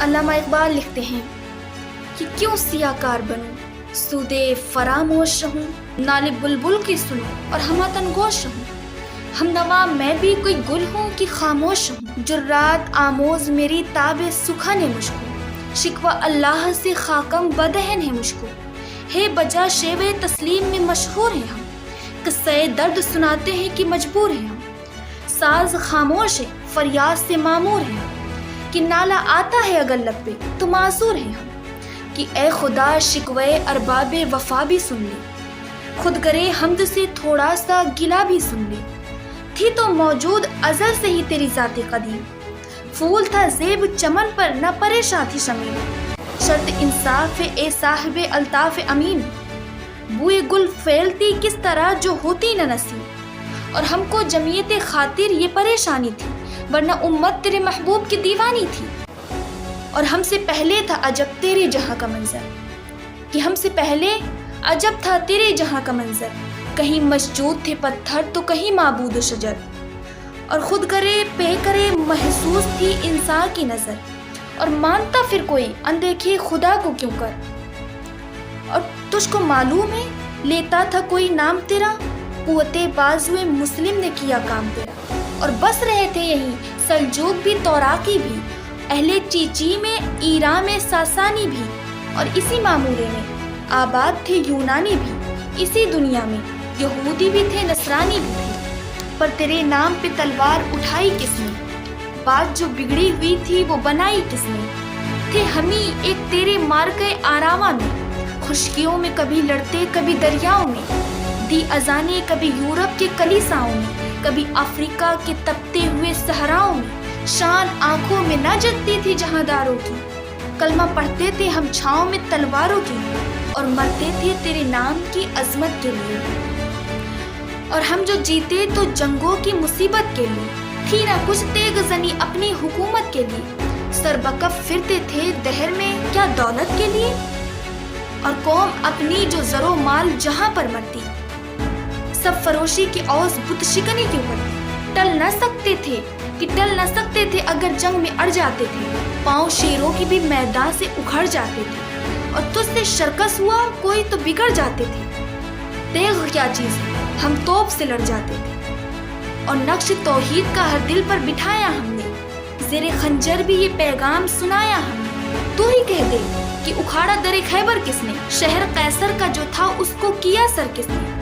علامہ اقبال لکھتے ہیں کہ کیوں سیاہ کار بنوں، سودے فراموش رہوں، نالے بلبل کی سنوں اور ہماتن گوش رہوں۔ ہم نوا میں بھی کوئی گل ہوں کہ خاموش ہوں، جرات آموز میری تاب سکھا نے مجھ کو، شکوہ اللہ سے خاکم بدہن ہے مجھ کو، ہے بجا شیوے تسلیم میں مشہور ہیں ہم، قصہ درد سناتے ہیں کہ مجبور ہیں ہم، ساز خاموش ہے فریاد سے معمور ہیں ہم، کہ نالا آتا ہے اگر لب پہ تو معذور ہیں ہم، کہ اے خدا شکوے ارباب وفا بھی سن لے، خود کرے حمد سے تھوڑا سا گلا بھی سن لے، تھی تو موجود ازل سے ہی تیری ذات قدیم، پھول تھا زیب چمن پر نہ پریشاں تھی شمیم، شرط انصاف اے صاحب الطاف امین، بوئے گل پھیلتی کس طرح جو ہوتی نہ نصیب، اور ہم کو جمعیت خاطر یہ پریشانی تھی ورنہ امت تیرے محبوب کی دیوانی تھی، اور ہم سے پہلے تھا عجب تیرے جہاں کا منظر، کہ ہم سے پہلے عجب تھا تیرے جہاں کا منظر، کہیں مسجود تھے پتھر تو کہیں معبود شجر، اور خود کرے پے کرے محسوس تھی انسان کی نظر، اور مانتا پھر کوئی اندیکھے خدا کو کیوں کر، اور تجھ کو معلوم ہے لیتا تھا کوئی نام تیرا، قوت بازوئے مسلم نے کیا کام تیرا، اور بس رہے تھے یہیں سلجوق بھی توراقی بھی، اہل چیچی میں ایران میں ساسانی بھی، اور اسی معمورے میں آباد تھے یونانی بھی، اسی دنیا میں یہودی بھی تھے نصرانی بھی تھے، پر تیرے نام پہ تلوار اٹھائی کس نے، بات جو بگڑی ہوئی تھی وہ بنائی کس نے، تھے ہمیں ایک تیرے مارکے آراواں میں، خشکیوں میں کبھی لڑتے کبھی دریاؤں میں، دی اذانیں کبھی یورپ کے کلیساؤں میں، کبھی افریقہ کے تپتے ہوئے صحراؤں میں، شان آنکھوں میں نہ جگتی تھی جہاں داروں کی، کلمہ پڑھتے تھے ہم چھاؤں میں تلواروں کی، اور مرتے تھے تیرے نام کی عظمت کے لیے، اور ہم جو جیتے تو جنگوں کی مصیبت کے لیے، تھی نہ کچھ تیغ زنی اپنی حکومت کے لیے، سر بکف پھرتے تھے دہر میں کیا دولت کے لیے، اور قوم اپنی جو زر و مال جہاں پر مرتی، سب فروشی کی اوز بت شکنی کیوں کرتی، ٹل نہ سکتے تھے کہ ٹل نہ سکتے تھے اگر جنگ میں اڑ جاتے تھے، پاؤں شیروں کی بھی میدان سے اکھڑ جاتے تھے، اور تجھ سے شرکس ہوا کوئی تو بگڑ جاتے تھے، تیغ کیا چیز ہے ہم توپ سے لڑ جاتے تھے، اور نقش توحید کا ہر دل پر بٹھایا ہم نے، زیر خنجر بھی یہ پیغام سنایا ہم نے، تو ہی کہہ دے کہ اکھاڑا در خیبر کس نے، شہر قیصر کا جو تھا اس کو کیا سر کس نے،